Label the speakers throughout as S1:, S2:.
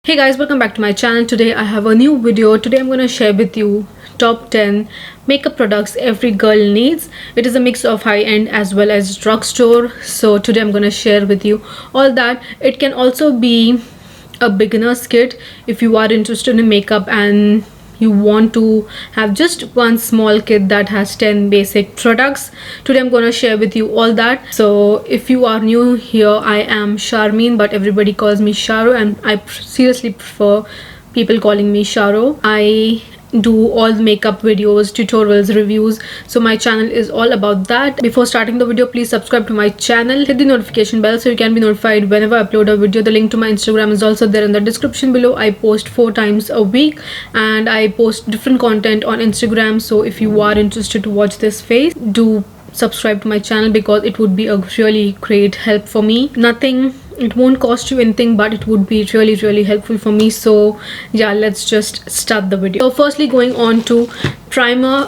S1: Hey guys, welcome back to my channel. Today I have a new video. Today I'm going to share with you top 10 makeup products every girl needs. It is a mix of high-end as well as drugstore. So today I'm going to share with you all that. It can also be a beginner's kit if you are interested in makeup and you want to have just one small kit that has 10 basic products. Today I'm going to share with you all that. So if you are new here, I am Sharmeen, but everybody calls me Sharo, and I seriously prefer people calling me Sharo. I do all the makeup videos, tutorials, reviews, so my channel is all about that. Before starting the video, please subscribe to my channel, hit the notification bell so you can be notified whenever I upload a video. The link to my Instagram is also there in the description below. I post 4 times a week and I post different content on Instagram, so if you are interested to watch this face, do subscribe to my channel because it would be a really great help for me. It won't cost you anything, but it would be really helpful for me. So yeah, let's just start the video. So firstly, going on to primer.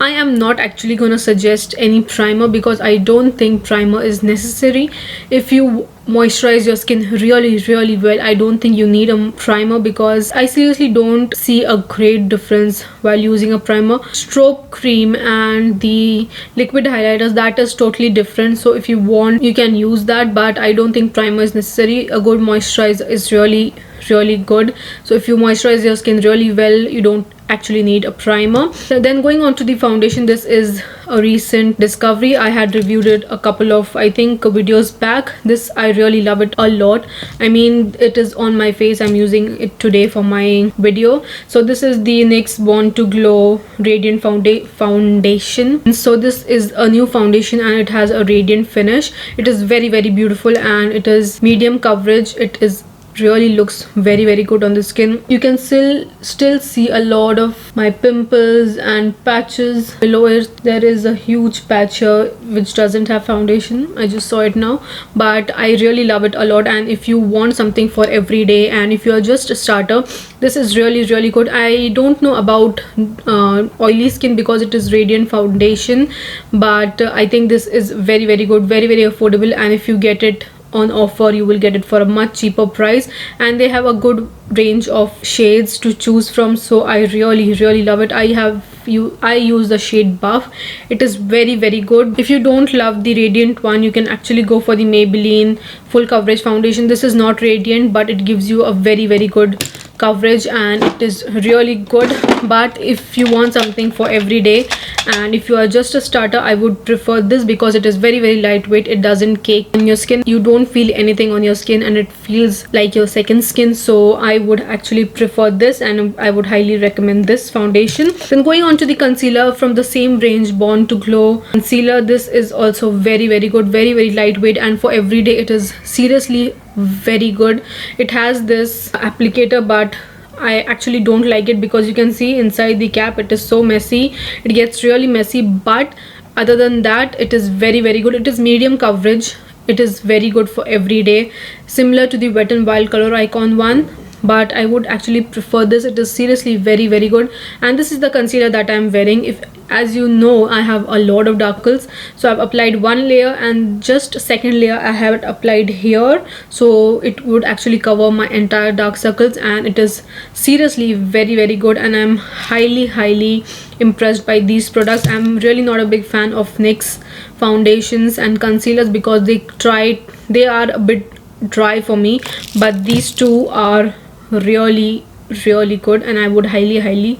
S1: I am not actually gonna suggest any primer because I don't think primer is necessary. If you moisturize your skin really well, I don't think you need a primer because I seriously don't see a great difference while using a primer. Strobe cream and the liquid highlighters, that is totally different, so if you want you can use that, but I don't think primer is necessary. A good moisturizer is really good. So if you moisturize your skin really well, you don't actually need a primer. So then going on to the foundation, this is a recent discovery. I had reviewed it a couple of videos back. This I really love it a lot. I mean, it is on my face. I'm using it today for my video. So this is the NYX Born to Glow Radiant Foundation. So this is a new foundation and it has a radiant finish. It is very beautiful and it is medium coverage. It is really looks very good on the skin. You can still see a lot of my pimples and patches. Below it there is a huge patch here which doesn't have foundation. I just saw it now, but I really love it a lot. And if you want something for every day and if you are just a starter, this is really good. I don't know about oily skin because it is radiant foundation, but I think this is very good, very affordable, and if you get it on offer you will get it for a much cheaper price, and they have a good range of shades to choose from. So I really love it. I use the shade Buff. It is very good. If you don't love the radiant one, you can actually go for the Maybelline full coverage foundation. This is not radiant, but it gives you a very good coverage and it is really good. But if you want something for every day and if you are just a starter, I would prefer this because it is very lightweight. It doesn't cake on your skin. You don't feel anything on your skin and it feels like your second skin. So I would actually prefer this and I would highly recommend this foundation. Then going on to the concealer from the same range, Born to Glow concealer. This is also very good, very lightweight, and for every day it is seriously very good. It has this applicator, but I actually don't like it because you can see inside the cap it is so messy. It gets really messy, but other than that it is very good. It is medium coverage. It is very good for every day, similar to the Wet n Wild Coloricon one, but I would actually prefer this. It is seriously very good. And this is the concealer that I'm wearing. As you know, I have a lot of dark circles, so I've applied one layer and just second layer I have it applied here, so it would actually cover my entire dark circles, and it is seriously very good. And I'm highly impressed by these products. I'm really not a big fan of NYX foundations and concealers because they are a bit dry for me, but these two are really good and I would highly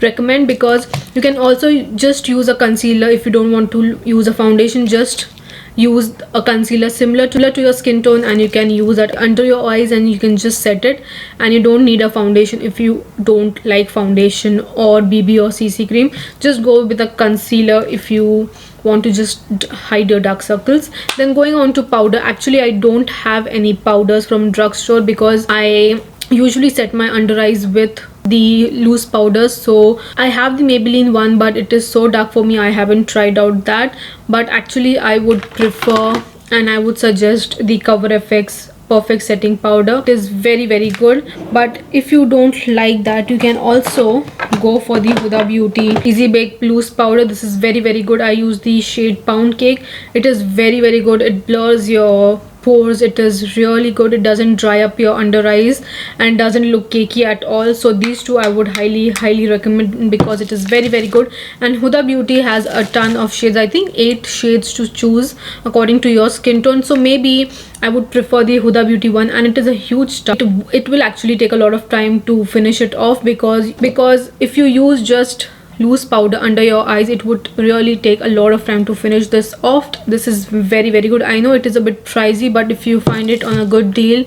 S1: recommend, because you can also just use a concealer. If you don't want to use a foundation, just use a concealer similar to your skin tone and you can use that under your eyes and you can just set it, and you don't need a foundation. If you don't like foundation or BB or CC cream, just go with a concealer if you want to just hide your dark circles. Then going on to powder. Actually, I don't have any powders from drugstore because I usually set my under eyes with the loose powders. So I have the Maybelline one, but it is so dark for me. I haven't tried out that, but actually I would prefer and I would suggest the Cover FX Perfect Setting Powder. It is very good, but if you don't like that, you can also go for the Huda Beauty Easy Bake Loose Powder. This is very good. I use the shade Pound Cake. It is very good. It blurs your pores. It is really good. It doesn't dry up your under eyes and doesn't look cakey at all. So these two I would highly recommend because it is very good. And Huda Beauty has a ton of shades. I think 8 shades to choose according to your skin tone. So maybe I would prefer the Huda Beauty one, and it is a huge tub. It will actually take a lot of time to finish it off because if you use just loose powder under your eyes, it would really take a lot of time to finish this off. This is very good. I know it is a bit pricey, but if you find it on a good deal,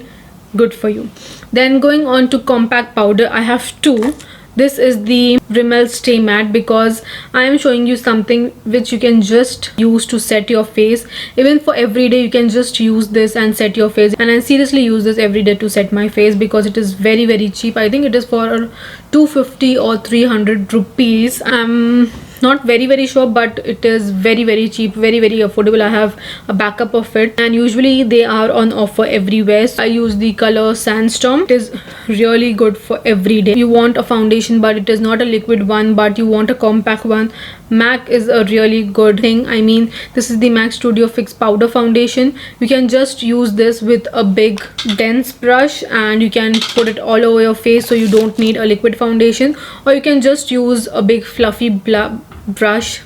S1: good for you. Then going on to compact powder, I have two. This is the Rimmel Stay Matte because I am showing you something which you can just use to set your face. Even for everyday, you can just use this and set your face. And I seriously use this every day to set my face because it is very cheap. I think it is for 250 or 300 rupees. I'm not very sure, but it is very cheap, very affordable. I have a backup of it, and usually they are on offer everywhere. So I use the color Sandstorm. It is really good for every day. If you want a foundation but it is not a liquid one, but you want a compact one, MAC is a really good thing. I mean, this is the MAC Studio Fix Powder Foundation. You can just use this with a big dense brush and you can put it all over your face, so you don't need a liquid foundation. Or you can just use a big fluffy blush,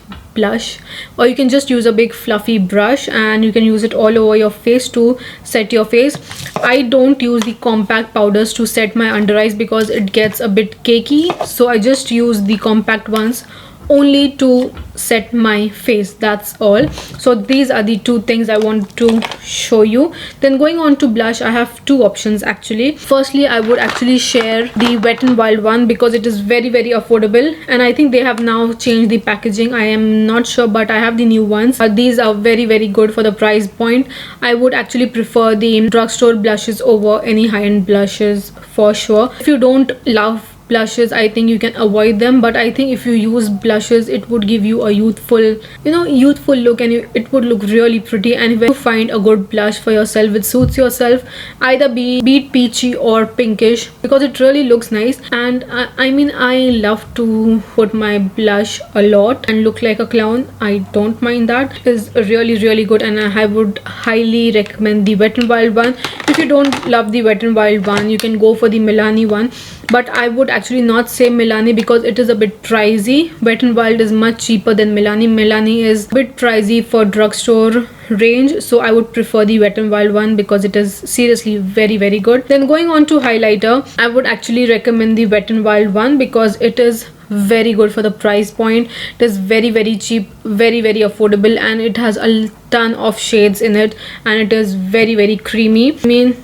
S1: or you can just use a big fluffy brush and you can use it all over your face to set your face. I don't use the compact powders to set my under eyes because it gets a bit cakey, so I just use the compact ones only to set my face. That's all. So these are the two things I want to show you. Then going on to blush, I have two options actually. Firstly, I would actually share the Wet n Wild one because it is very affordable, and I think they have now changed the packaging. I am not sure, but I have the new ones. These are very good for the price point. I would actually prefer the drugstore blushes over any high-end blushes for sure. If you don't love blushes, I think you can avoid them, but I think if you use blushes, it would give you a youthful look, and it would look really pretty. And when you find a good blush for yourself which suits yourself, either be it peachy or pinkish, because it really looks nice. And I mean, I love to put my blush a lot and look like a clown. I don't mind that. It is really good, and I would highly recommend the Wet n Wild one. If you don't love the Wet n Wild one, you can go for the Milani one, but I would actually not say Milani because it is a bit pricey. Wet n Wild is much cheaper than Milani. Milani is a bit pricey for drugstore range, so I would prefer the Wet n Wild one because it is seriously very good. Then going on to highlighter, I would actually recommend the Wet n Wild one because it is very good for the price point. It is very cheap, very affordable, and it has a ton of shades in it, and it is very creamy. I mean,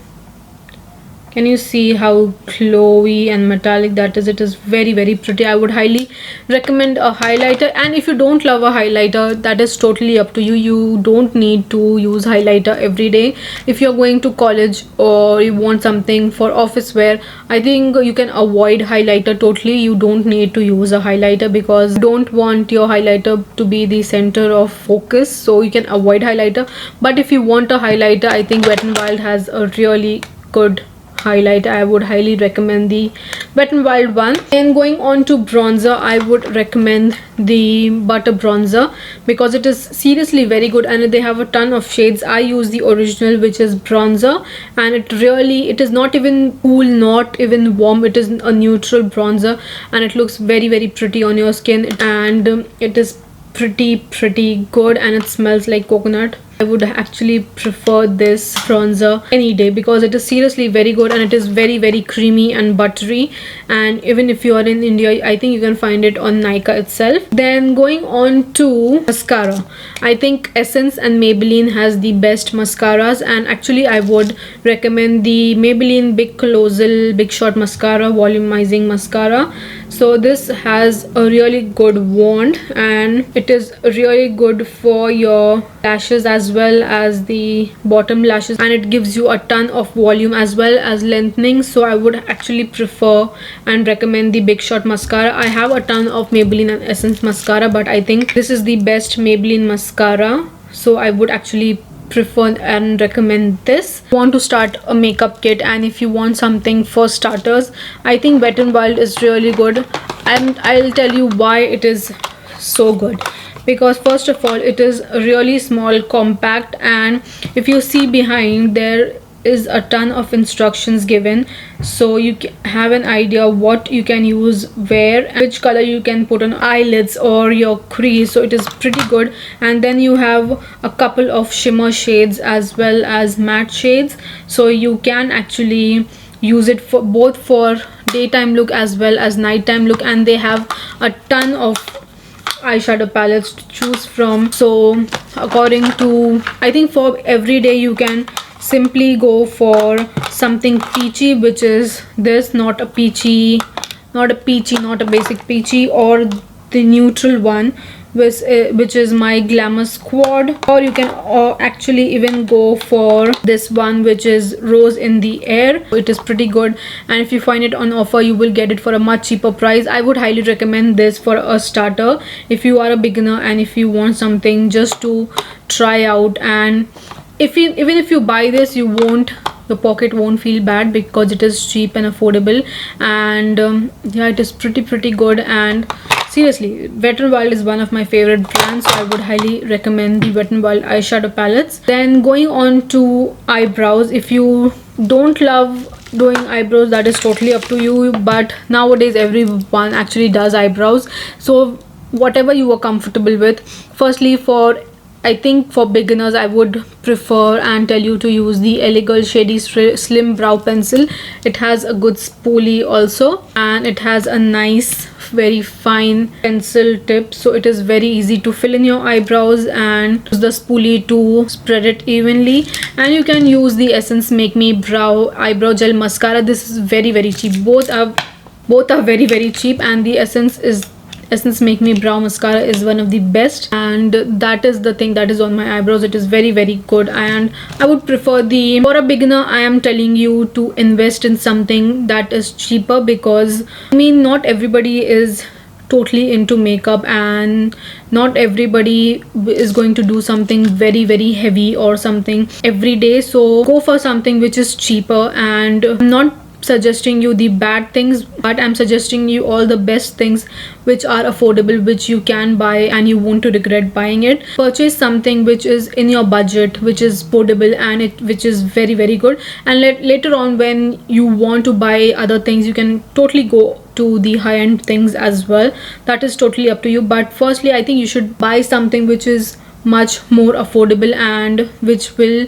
S1: can you see how glowy and metallic that is? It is very pretty. I would highly recommend a highlighter, and if you don't love a highlighter, that is totally up to you. You don't need to use highlighter every day. If you're going to college or you want something for office wear, I think you can avoid highlighter totally. You don't need to use a highlighter because you don't want your highlighter to be the center of focus, so you can avoid highlighter. But if you want a highlighter, I think Wet n Wild has a really good highlight. I would highly recommend the Wet n Wild one. And going on to bronzer, I would recommend the Butter Bronzer because it is seriously very good, and they have a ton of shades. I use the original, which is bronzer, and it is not even cool, not even warm. It is a neutral bronzer, and it looks very pretty on your skin, and it is pretty good, and it smells like coconut. I would actually prefer this bronzer any day because it is seriously very good, and it is very creamy and buttery. And even if you are in India, I think you can find it on Nykaa itself. Then going on to mascara, I think Essence and Maybelline has the best mascaras, and actually I would recommend the Maybelline Big Colossal Big Shot Mascara, volumizing mascara. So this has a really good wand, and it is really good for your lashes as well as the bottom lashes, and it gives you a ton of volume as well as lengthening. So I would actually prefer and recommend the Big Shot Mascara. I have a ton of Maybelline and Essence mascara, but I think this is the best Maybelline mascara, so I would actually prefer and recommend this. Want to start a makeup kit, and if you want something for starters, I think Wet n Wild is really good, and I'll tell you why it is so good. because first of all it is really small, compact, and if you see behind, there is a ton of instructions given, so you have an idea what you can use where and which color you can put on eyelids or your crease. So it is pretty good. And then you have a couple of shimmer shades as well as matte shades, so you can actually use it for both for daytime look as well as nighttime look. And they have a ton of eyeshadow palettes to choose from. So according to, I think for every day you can simply go for something peachy, which is this, not a basic peachy, or the neutral one, which is my Glamour Squad. Or you can actually even go for this one, which is Rose in the Air. It is pretty good, and if you find it on offer, you will get it for a much cheaper price. I would highly recommend this for a starter if you are a beginner and if you want something just to try out. And even if you buy this, your pocket won't feel bad because it is cheap and affordable. And yeah, it is pretty good. And seriously, Wet n Wild is one of my favorite brands, so I would highly recommend the Wet n Wild eyeshadow palettes. Then going on to eyebrows, if you don't love doing eyebrows, that is totally up to you, but nowadays everyone actually does eyebrows, so whatever you are comfortable with. Firstly, I think for beginners, I would prefer and tell you to use the Elegant Shady Slim Brow Pencil. It has a good spoolie also, and it has a nice, very fine pencil tip, so it is very easy to fill in your eyebrows and use the spoolie to spread it evenly. And you can use the Essence Make Me Brow Eyebrow Gel Mascara. This is very cheap. Both are very cheap, and the Essence Make Me Brow Mascara is one of the best, and that is the thing that is on my eyebrows. It is very good, and I would prefer for a beginner, I am telling you to invest in something that is cheaper, because I mean, not everybody is totally into makeup, and not everybody is going to do something very heavy or something every day. So go for something which is cheaper. And I'm not suggesting you the bad things, but I'm suggesting you all the best things which are affordable, which you can buy and you won't regret buying it. Purchase something which is in your budget, which is portable, and which is very good. And later on, when you want to buy other things, you can totally go to the high-end things as well. That is totally up to you. But firstly, I think you should buy something which is much more affordable, and which will,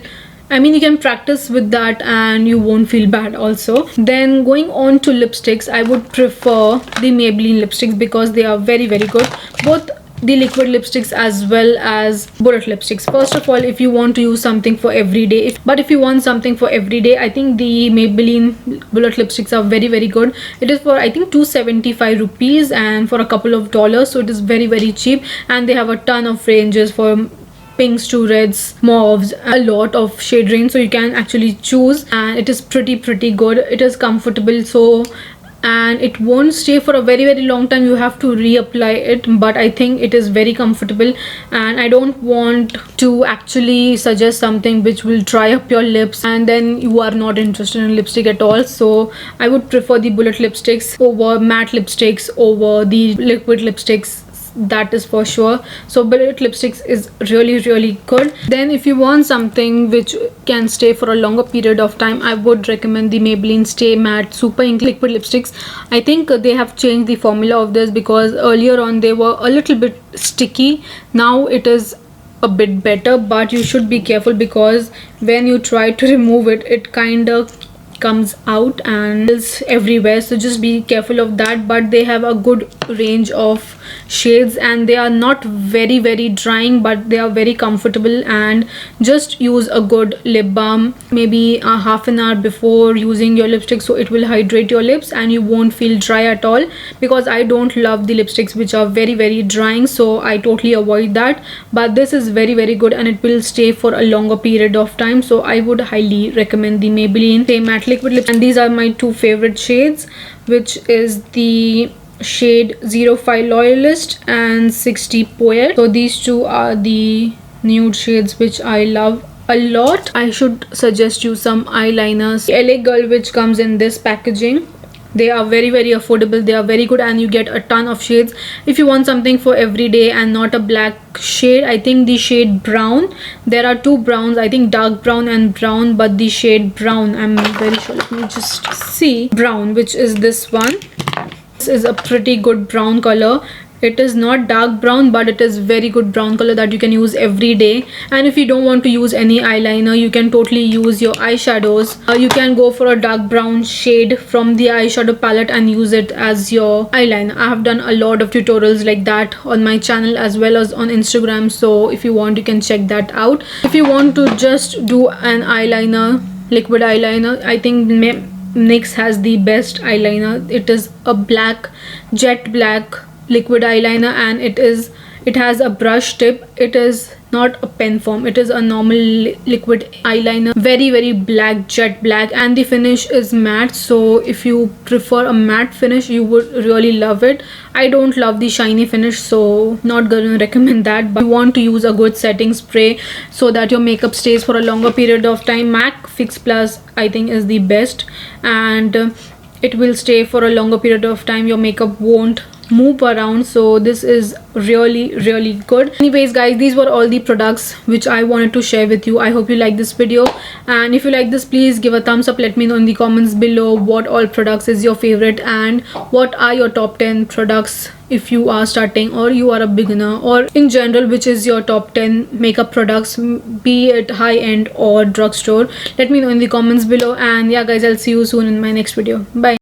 S1: I mean, you can practice with that and you won't feel bad also. Then going on to lipsticks, I would prefer the Maybelline lipsticks because they are very good. Both the liquid lipsticks as well as bullet lipsticks. First of all, if you want to use something for every day, if you want something for every day, I think the Maybelline bullet lipsticks are very good. It is for, I think, 275 rupees and for a couple of dollars, so it is very cheap. And they have a ton of ranges for pinks to reds, mauves, a lot of shade range, so you can actually choose. And it is pretty good. It is comfortable, so, and it won't stay for a very long time. You have to reapply it, but I think it is very comfortable. And I don't want to actually suggest something which will dry up your lips and then you are not interested in lipstick at all. So I would prefer the bullet lipsticks over matte lipsticks over the liquid lipsticks, that is for sure. So bullet lipsticks is really good. Then if you want something which can stay for a longer period of time, I would recommend the Maybelline Stay Matte Super Ink liquid lipsticks. I think they have changed the formula of this, because earlier on they were a little bit sticky. Now it is a bit better, but you should be careful because when you try to remove it, it kind of comes out and is everywhere, so just be careful of that. But they have a good range of shades and they are not very drying, but they are very comfortable. And just use a good lip balm maybe a half an hour before using your lipstick, so it will hydrate your lips and you won't feel dry at all, because I don't love the lipsticks which are very drying, so I totally avoid that. But this is very good and it will stay for a longer period of time, so I would highly recommend the Maybelline Stay Matte liquid lipstick. And these are my two favorite shades, which is the shade 05 Loyalist and 60 Poet. So these two are the nude shades which I love a lot. I should suggest you some eyeliners. LA Girl, which comes in this packaging, They are very affordable, they are very good, and you get a ton of shades. If you want something for every day and not a black shade, I think the shade brown, there are two browns, I think dark brown and brown, but the shade brown, I'm very sure, let me just see, brown, which is this one. This is a pretty good brown color. It is not dark brown, but it is very good brown color that you can use every day. And if you don't want to use any eyeliner, you can totally use your eyeshadows. You can go for a dark brown shade from the eyeshadow palette and use it as your eyeliner. I have done a lot of tutorials like that on my channel as well as on Instagram, so if you want, you can check that out. If you want to just do an eyeliner, liquid eyeliner, I think NYX has the best eyeliner. It is a black, jet black liquid eyeliner, and it has a brush tip. It is not a pen form, it is a normal liquid eyeliner, very black, jet black, and the finish is matte. So if you prefer a matte finish, you would really love it. I don't love the shiny finish, so not gonna recommend that. But you want to use a good setting spray so that your makeup stays for a longer period of time, MAC Fix Plus I think is the best, and it will stay for a longer period of time. Your makeup won't move around, so this is really good. Anyways guys, these were all the products which I wanted to share with you. I hope you like this video, and if you like this, please give a thumbs up. Let me know in the comments below what all products is your favorite and what are your top 10 products if you are starting or you are a beginner, or in general, which is your top 10 makeup products, be it high-end or drugstore. Let me know in the comments below, and yeah guys, I'll see you soon in my next video. Bye.